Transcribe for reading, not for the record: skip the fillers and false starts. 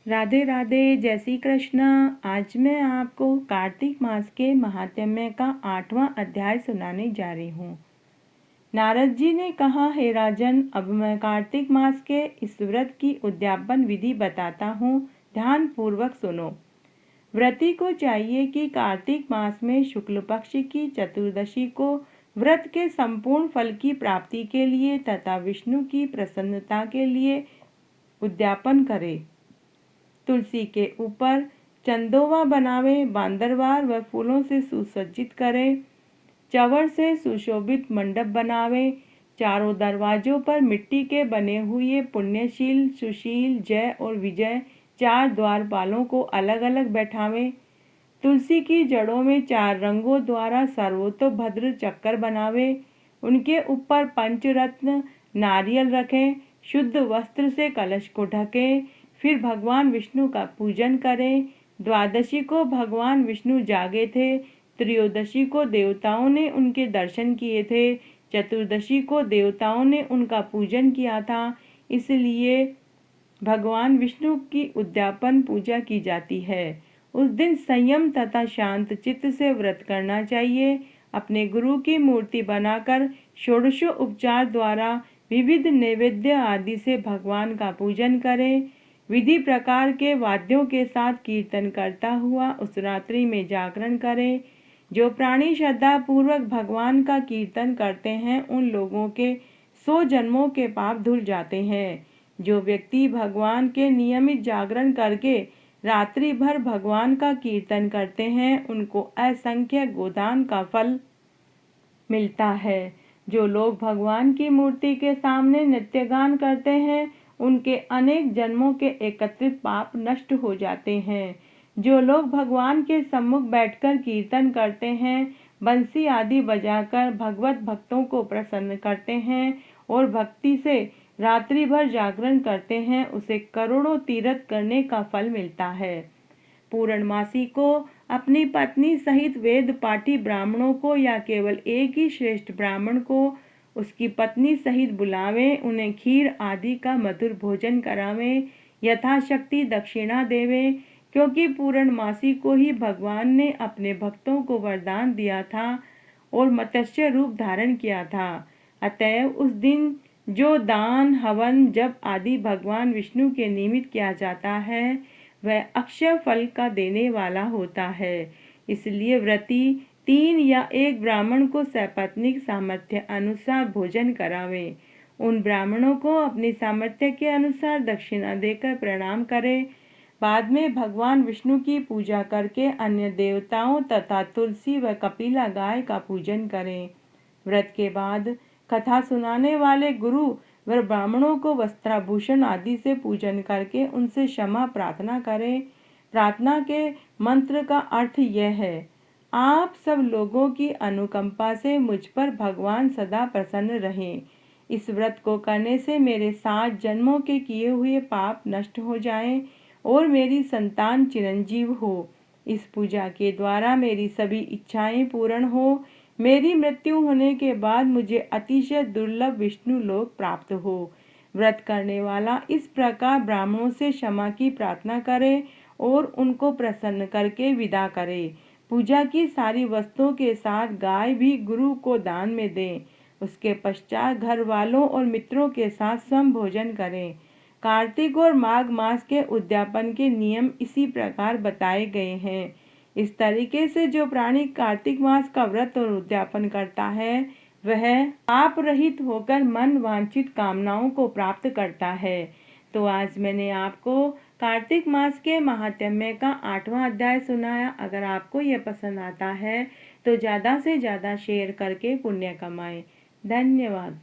राधे राधे, जय श्री कृष्ण। आज मैं आपको कार्तिक मास के महात्म्य का 8वां अध्याय सुनाने जा रही हूँ। नारद जी ने कहा, हे राजन, अब मैं कार्तिक मास के इस व्रत की उद्यापन विधि बताता हूँ, ध्यान पूर्वक सुनो। व्रती को चाहिए कि कार्तिक मास में शुक्ल पक्ष की चतुर्दशी को व्रत के संपूर्ण फल की प्राप्ति के लिए तथा विष्णु की प्रसन्नता के लिए उद्यापन करे। तुलसी के ऊपर चंदोवा बनावे, बांदरवार व फूलों से सुसज्जित करे, चवर से सुशोभित मंडप बनावे, चारों दरवाजों पर मिट्टी के बने हुए पुण्यशील, सुशील, जय और विजय 4 द्वारपालों को अलग अलग बैठावे। तुलसी की जड़ों में 4 रंगों द्वारा सर्वतोभद्र चक्कर बनावे, उनके ऊपर पंचरत्न नारियल रखें, शुद्ध वस्त्र से कलश को ढके, फिर भगवान विष्णु का पूजन करें। द्वादशी को भगवान विष्णु जागे थे, त्रयोदशी को देवताओं ने उनके दर्शन किए थे, चतुर्दशी को देवताओं ने उनका पूजन किया था, इसलिए भगवान विष्णु की उद्यापन पूजा की जाती है। उस दिन संयम तथा शांत चित्त से व्रत करना चाहिए। अपने गुरु की मूर्ति बनाकर षोडशोपचार द्वारा विविध नैवेद्य आदि से भगवान का पूजन करें। विधि प्रकार के वाद्यों के साथ कीर्तन करता हुआ उस रात्रि में जागरण करें। जो प्राणी श्रद्धा पूर्वक भगवान का कीर्तन करते हैं, उन लोगों के 100 जन्मों के पाप धुल जाते हैं। जो व्यक्ति भगवान के नियमित जागरण करके रात्रि भर भगवान का कीर्तन करते हैं, उनको असंख्य गोदान का फल मिलता है। जो लोग भगवान की मूर्ति के सामने नृत्यगान करते हैं, उनके अनेक जन्मों के एकत्रित पाप नष्ट हो जाते हैं। जो लोग भगवान के सम्मुख बैठकर कीर्तन करते हैं, बंसी आदि बजाकर भगवत भक्तों को प्रसन्न करते हैं और भक्ति से रात्रि भर जागरण करते हैं, उसे करोड़ों तीर्थ करने का फल मिलता है। पूर्णमासी को अपनी पत्नी सहित वेद पाठी ब्राह्मणों को या केवल एक ही श्रेष्ठ ब्राह्मण को उसकी पत्नी सहित बुलावें, उन्हें खीर आदि का मधुर भोजन करावें, यथाशक्ति दक्षिणा देवें, क्योंकि पूर्णमासी को ही भगवान ने अपने भक्तों को वरदान दिया था और मत्स्य रूप धारण किया था। अतएव उस दिन जो दान, हवन, जप आदि भगवान विष्णु के निमित्त किया जाता है, वह अक्षय फल का देने वाला होता है। इसलिए व्रती 3 या 1 ब्राह्मण को सपत्नीक सामर्थ्य अनुसार भोजन करावे। उन ब्राह्मणों को अपनी सामर्थ्य के अनुसार दक्षिणा देकर प्रणाम करें। बाद में भगवान विष्णु की पूजा करके अन्य देवताओं तथा तुलसी व कपिला गाय का पूजन करें। व्रत के बाद कथा सुनाने वाले गुरु व ब्राह्मणों को वस्त्राभूषण आदि से पूजन करके उनसे क्षमा प्रार्थना करें। प्रार्थना के मंत्र का अर्थ यह है, आप सब लोगों की अनुकंपा से मुझ पर भगवान सदा प्रसन्न रहें। इस व्रत को करने से मेरे 7 जन्मों के किए हुए पाप नष्ट हो जाएं और मेरी संतान चिरंजीव हो। इस पूजा के द्वारा मेरी सभी इच्छाएं पूर्ण हो। मेरी मृत्यु होने के बाद मुझे अतिशय दुर्लभ विष्णु लोक प्राप्त हो। व्रत करने वाला इस प्रकार ब्राह्मणों से क्षमा की प्रार्थना करे और उनको प्रसन्न करके विदा करे। पूजा की सारी वस्तुओं के साथ गाय भी गुरु को दान में दें। उसके पश्चात घर वालों और मित्रों के साथ सम भोजन करें। कार्तिक और माघ मास के उद्यापन के नियम इसी प्रकार बताए गए हैं। इस तरीके से जो प्राणी कार्तिक मास का व्रत और उद्यापन करता है, वह पाप रहित होकर मन वांछित कामनाओं को प्राप्त करता है। तो आज मैंने आपको कार्तिक मास के महात्म्य का 8वां अध्याय सुनाया। अगर आपको यह पसंद आता है तो ज़्यादा से ज़्यादा शेयर करके पुण्य कमाएं। धन्यवाद।